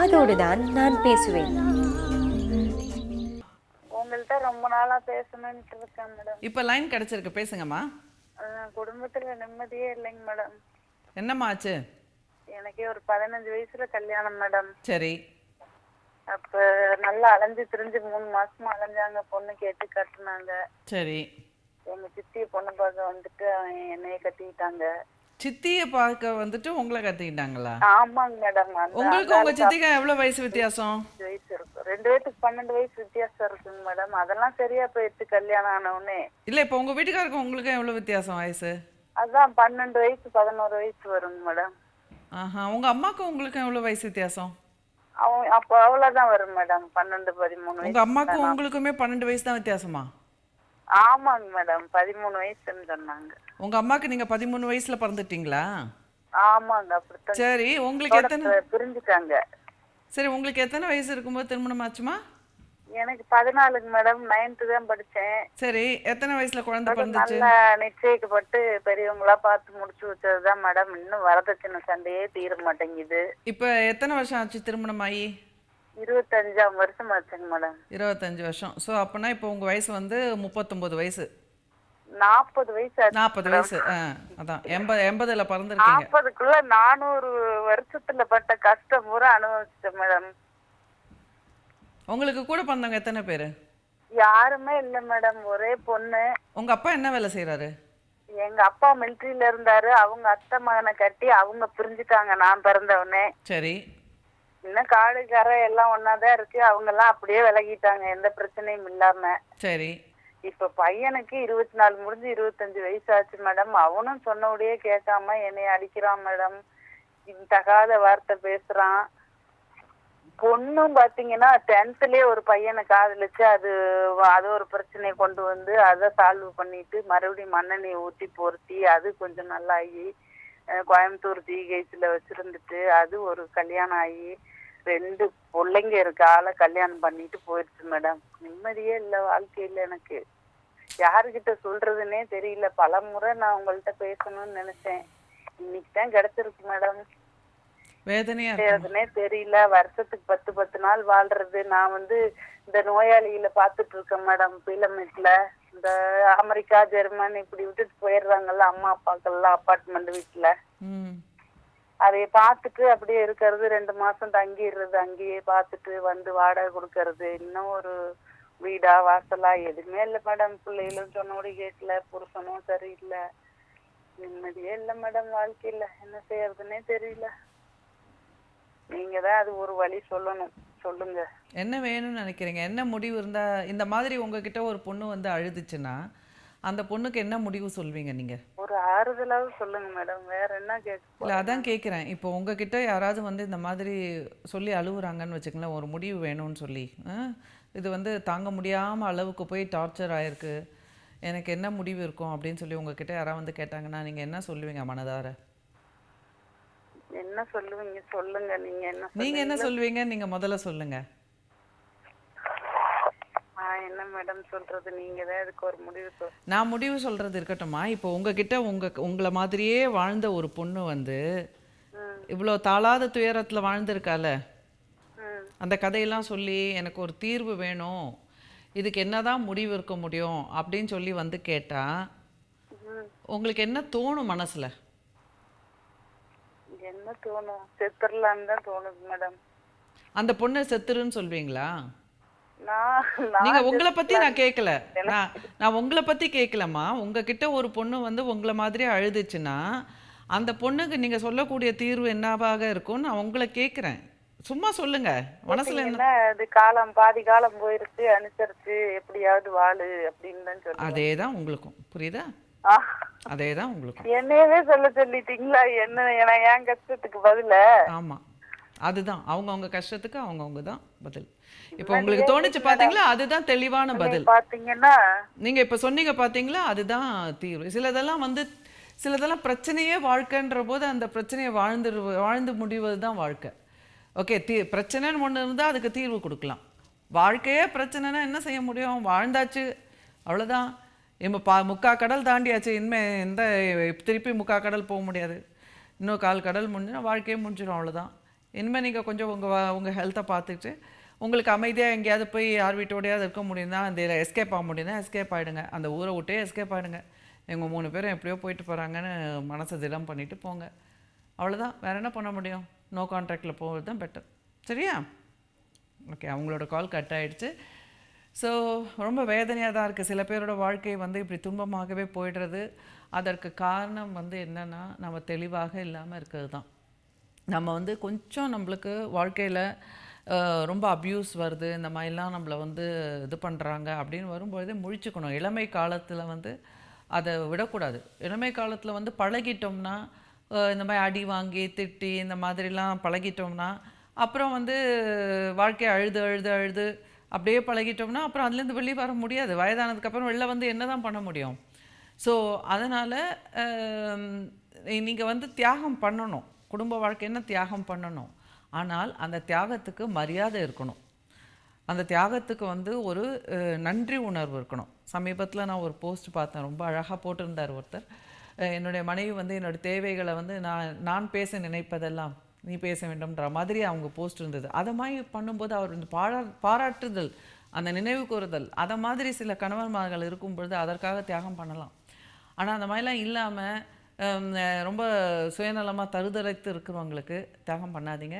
காதோடுதான் நான் பேசுவேன். உங்கள்கிட்ட ரொம்ப நாளா பேசணும்னு இருக்கேன் மேடம். இப்போ லைன் கிடைச்சிருக்கு, பேசுங்கம்மா. குடும்பத்துல நிம்மதியே இல்லைங்க மேடம். என்னம்மா ஆச்சு? எனக்கே ஒரு 15 வயசுல கல்யாணம் மேடம். சரி. அப்ப நல்லா அலைஞ்சு திரிஞ்சு 3 மாசமா அலைஞ்சாங்க, பொண்ணு கேட்டு கட்டுனாங்க. சரி. எங்க சித்திய பொண்ணு பார்க்க வந்துட்டு என்னைய கட்டிக்கிட்டாங்க. சித்தியை பார்க்க வந்துட்டு உங்களை கத்திக்கிட்டாங்களா? ஆமாங்க மேடம். உங்களுக்கு உங்க சித்திக்கு எவ்வளவு வயசு வித்தியாசம்? வயசு இருக்கும், 2 பேருக்கு 12 வயசு வித்தியாசம் இருக்குங்க மேடம். அதெல்லாம் சரியா போயிடுச்சு கல்யாணம் ஆனவுடனே. இல்ல, இப்போ உங்க வீட்டுக்காருக்கு உங்களுக்கு எவ்வளவு வித்தியாசம் வயசு? அதான் 12 வயசு 11 வயசு வருங்க மேடம். ஆஹா. உங்க அம்மாக்கு உங்களுக்கு எவ்வளவு வயசு வித்தியாசம்? அப்போ அவ்வளவுதான் வரும் மேடம், 12 13 வயசு. உங்க அம்மாக்கும் உங்களுக்குமே 12 வயசு தான் வித்தியாசமா? ஆமாங்க மேடம், 13 வயசுன்னு சொன்னாங்க. உங்க அம்மாக்கு நீங்க 13 வயசுல பிறந்துட்டீங்களா? ஆமாங்க, அப்படித்தான். சரி. உங்களுக்கு எத்தனை பிரிஞ்சுட்டாங்க. சரி, உங்களுக்கு எத்தனை வயசு இருக்கும்போது திருமணம் ஆச்சுமா? எனக்கு 14ங்க மேடம், 9th தான் படிச்சேன். சரி. எத்தனை வயசுல குழந்தை பிறந்துச்சு? நல்லா நிச்சயிக்கப்பட்டு பெரியவங்களா பார்த்து முடிச்சு வச்சதுதான் மேடம். இன்னும் வரதட்சணை சண்டையே தீர மாட்டேங்குது. இப்ப எத்தனை வருஷம் ஆச்சு திருமணம் ஆகி? 25ஆம் வருஷம் ஆச்சுங்க மேடம். 25 வருஷம். ஸோ அப்போனா இப்போ உங்க வயசு வந்து 39 வயசு. 40 வயசு ஆச்சு. 40 வயசு. அதான் 80ல பிறந்திருக்கீங்க. 40க்குள்ள 400 வருஷத்துல பட்ட கஷ்டம் பூரா அனுபவிச்சிட்டேன் மேடம். உங்களுக்கு கூட பிறந்தவங்க எத்தனை பேரு? யாருமே இல்ல மேடம், ஒரே பொண்ணு. உங்க அப்பா என்ன வேலை செய்யறாரு? எங்க அப்பா மிலிட்டரியில இருந்தாரு. அவங்க அத்தை மகனை கட்டி அவங்க பிரிஞ்சுட்டாங்க நான் பிறந்தவனே. சரி. இன்னும் காடு கரை எல்லாம் ஒன்னாதான் இருக்கு. அவங்க எல்லாம் அப்படியே விலகிட்டாங்க, எந்த பிரச்சனையும் இல்லாம. சரி. இப்ப பையனுக்கு 24 முடிஞ்சு 25 வயசு ஆச்சு மேடம். அவனும் சொன்னபடியே கேட்காம என்னைய அடிக்கிறான் மேடம். தகாத வார்த்தை பேசுறான். பொண்ணும் பாத்தீங்கன்னா 10thலயே ஒரு பையனை காதலிச்சு அது ஒரு பிரச்சனையை கொண்டு வந்து அதை சால்வ் பண்ணிட்டு மறுபடியும் மண்ணெண்ணெயை ஊத்தி பொருத்தி அது கொஞ்சம் நல்லாகி கோயம்புத்தூர் ஜிஹெச்ல வச்சிருந்துட்டு அது ஒரு கல்யாணம் ஆகி 2 பிள்ளைங்க இருக்க ஆளை கல்யாணம் பண்ணிட்டு போயிடுச்சு மேடம். நிம்மதியே இல்லை வாழ்க்கையில. எனக்கு யாருக்கிட்ட சொல்றதுன்னே தெரியல. பல முறை நான் உங்கள்கிட்ட பேசணும்னு நினைச்சேன். இன்னைக்கு தான் கிடைச்சிருக்கு மேடம். வேதனையா தெரியல. வருஷத்துக்கு 10 நாள் வாழ்றது. நான் வந்து இந்த நோயாளிகளை பாத்துட்டு இருக்கேன் மேடம். பீலமேட்ல இந்த அமெரிக்கா ஜெர்மன் இப்படி விட்டுட்டு போயிடுறாங்கல்ல அம்மா அப்பாக்கெல்லாம் அப்பார்ட்மெண்ட் வீட்டுல. அதைய பாத்துட்டு அப்படியே இருக்கிறது. 2 மாசம் தங்கிடுறது. அங்கேயே பாத்துட்டு வந்து வாடகை கொடுக்கறது. இன்னும் ஒரு வீடா வாசலா எதுவுமே இல்லை மேடம். பிள்ளைகளும் சொன்னபடி கேட்கல, புருஷனும் சரியில்லை. நிம்மதியே இல்லை மேடம் வாழ்க்கையில. என்ன செய்யறதுன்னே தெரியல. நீங்க தான் அது ஒரு வழி சொல்லணும். சொல்லுங்க, என்ன வேணும்னு நினைக்கிறீங்க? என்ன முடிவு இருந்தா? இந்த மாதிரி உங்ககிட்ட ஒரு பொண்ணு வந்து அழுதுச்சுன்னா அந்த பொண்ணுக்கு என்ன முடிவு சொல்வீங்க நீங்க? ஒரு ஆறுதலாவது சொல்லுங்க மேடம். வேற என்ன கேட்க? இல்லை, அதான் கேட்குறேன். இப்போ உங்ககிட்ட யாராவது வந்து இந்த மாதிரி சொல்லி அழுகுறாங்கன்னு வச்சுக்கலாம், ஒரு முடிவு வேணும்னு சொல்லி, இது வந்து தாங்க முடியாமல் அளவுக்கு போய் டார்ச்சர் ஆயிருக்கு, எனக்கு என்ன முடிவு இருக்கும் அப்படின்னு சொல்லி உங்ககிட்ட யாராவது வந்து கேட்டாங்கன்னா நீங்கள் என்ன சொல்லுவீங்க மனதார? என்ன சொல்லுவீங்க சொல்லுங்க. நீங்க என்ன சொல்லுவீங்க? நீங்க முதல்ல சொல்லுங்க. என்ன மேடம் சொல்றது? நீங்க தான் இதுக்கு ஒரு முடிவு சொல்லுங்க. நான் முடிவு சொல்றது இருக்கட்டும்மா. இப்போ உங்ககிட்ட உங்களை மாதிரியே வாழ்ந்த ஒரு பொண்ணு வந்து இவ்வளோ தாளாத துயரத்துல வாழ்ந்திருக்கால, அந்த கதையெல்லாம் சொல்லி எனக்கு ஒரு தீர்வு வேணும், இதுக்கு என்னதான் முடிவு இருக்க முடியும் அப்படின்னு சொல்லி வந்து கேட்டா உங்களுக்கு என்ன தோணும் மனசுல? என்ன தோணும்? செத்துடலான்னு தான் தோணுது மேடம். அந்த பொண்ணு செத்துருன்னு சொல்வீங்களா? நீங்க உங்களை பத்தி நான் கேட்கல. நான் உங்களை பத்தி கேட்கலம்மா. உங்ககிட்ட ஒரு பொண்ணு வந்து உங்களை மாதிரி அழுதுச்சுன்னா அந்த பொண்ணுக்கு நீங்க சொல்லக்கூடிய தீர்வு என்னவாக இருக்கும் நான் உங்களை கேட்கிறேன். சும்மா சொல்லுங்க மனசுல என்ன. அது காலம் பாதி காலம் போயிருச்சு, அனுசரிச்சு எப்படியாவது வாழு அப்படின்னு தான் சொல்லுங்க. அதேதான் உங்களுக்கும், புரியுதா? அதேதான் உங்களுக்கும். என்னையவே சொல்ல சொல்லிட்டீங்களா? என்ன என் கஷ்டத்துக்கு பதில? ஆமா, அதுதான் அவங்க கஷ்டத்துக்கு அவங்க தான் பதில். இப்ப உங்களுக்கு தோணுச்சு பாத்தீங்களா, அதுதான் தெளிவான பதில். பாத்தீங்கன்னா நீங்க இப்ப சொன்னீங்க பாத்தீங்களா, அதுதான் தீர்வு. சிலதெல்லாம் பிரச்சனையே வாழ்க்கைன்ற போது அந்த பிரச்சனையை வாழ்ந்து முடிவது தான் வாழ்க்கை. ஓகே, பிரச்சனைன்னு ஒன்று இருந்தால் அதுக்கு தீர்வு கொடுக்கலாம். வாழ்க்கையே பிரச்சனைனா என்ன செய்ய முடியும்? வாழ்ந்தாச்சு, அவ்வளோதான். இப்போ 3/4 கடல் தாண்டியாச்சு. இனிமேல் திருப்பி 3/4 கடல் போக முடியாது. இன்னும் 1/4 கடல் முடிஞ்சுன்னா வாழ்க்கையே முடிஞ்சிடும், அவ்வளோதான். இனிமேல் நீங்கள் கொஞ்சம் உங்கள் ஹெல்த்தை பார்த்துட்டு உங்களுக்கு அமைதியாக எங்கேயாவது போய் யார் வீட்டோடையாவது இருக்க முடியும்னா அந்த எஸ்கேப் ஆக முடியும்னா எஸ்கேப் ஆகிடுங்க. அந்த ஊரை விட்டே எஸ்கேப் ஆகிடுங்க. எங்கள் 3 பேரும் எப்படியோ போயிட்டு போகிறாங்கன்னு மனசை திடம் பண்ணிவிட்டு போங்க. அவ்வளோதான், வேறு என்ன பண்ண முடியும்? நோ கான்டாக்டில் போகிறது தான் பெட்டர். சரியா? ஓகே, அவங்களோட கால் கட் ஆகிடுச்சு. ஸோ ரொம்ப வேதனையாக தான் இருக்குது. சில பேரோட வாழ்க்கை வந்து இப்படி துன்பமாகவே போயிடுறது. அதற்கு காரணம் வந்து என்னென்னா நம்ம தெளிவாக இல்லாமல் இருக்கிறது தான். நம்ம வந்து கொஞ்சம் நம்மளுக்கு வாழ்க்கையில் ரொம்ப அப்யூஸ் வருது, இந்த மாதிரிலாம் நம்மளை வந்து இது பண்ணுறாங்க அப்படின்னு வரும்பொழுதே முழிச்சுக்கணும். இளமை காலத்தில் வந்து அதை விடக்கூடாது. இளமை காலத்தில் வந்து பழகிட்டோம்னா இந்த மாதிரி அடி வாங்கி திட்டி இந்த மாதிரிலாம் பழகிட்டோம்னா அப்புறம் வந்து வாழ்க்கையை அழுது அழுது அழுது அப்படியே பழகிட்டோம்னா அப்புறம் அதுலேருந்து வெளியே வர முடியாது. வயதானதுக்கப்புறம் வெளில வந்து என்ன தான் பண்ண முடியும்? ஸோ அதனால் நீங்கள் வந்து தியாகம் பண்ணணும். குடும்ப வாழ்க்கைன்னா தியாகம் பண்ணணும். ஆனால் அந்த தியாகத்துக்கு மரியாதை இருக்கணும். அந்த தியாகத்துக்கு வந்து ஒரு நன்றி உணர்வு இருக்கணும். சமீபத்தில் நான் ஒரு போஸ்ட் பார்த்தேன், ரொம்ப அழகாக போட்டிருந்தார் ஒருத்தர். என்னுடைய மனைவி வந்து என்னோடய தேவைகளை வந்து நான் பேச நினைப்பதெல்லாம் நீ பேச வேண்டும்ன்ற மாதிரி அவங்க போஸ்ட் இருந்தது. அதை மாதிரி பண்ணும்போது அவர் இந்த பாராட்டுதல், அந்த நினைவு கூறுதல், அதை மாதிரி சில கணவன்மார்கள் இருக்கும் பொழுது அதற்காக தியாகம் பண்ணலாம். ஆனால் அந்த மாதிரிலாம் இல்லாமல் ரொம்ப சுயநலமாக தருதலைத்து இருக்கிறவங்களுக்கு தியாகம் பண்ணாதீங்க.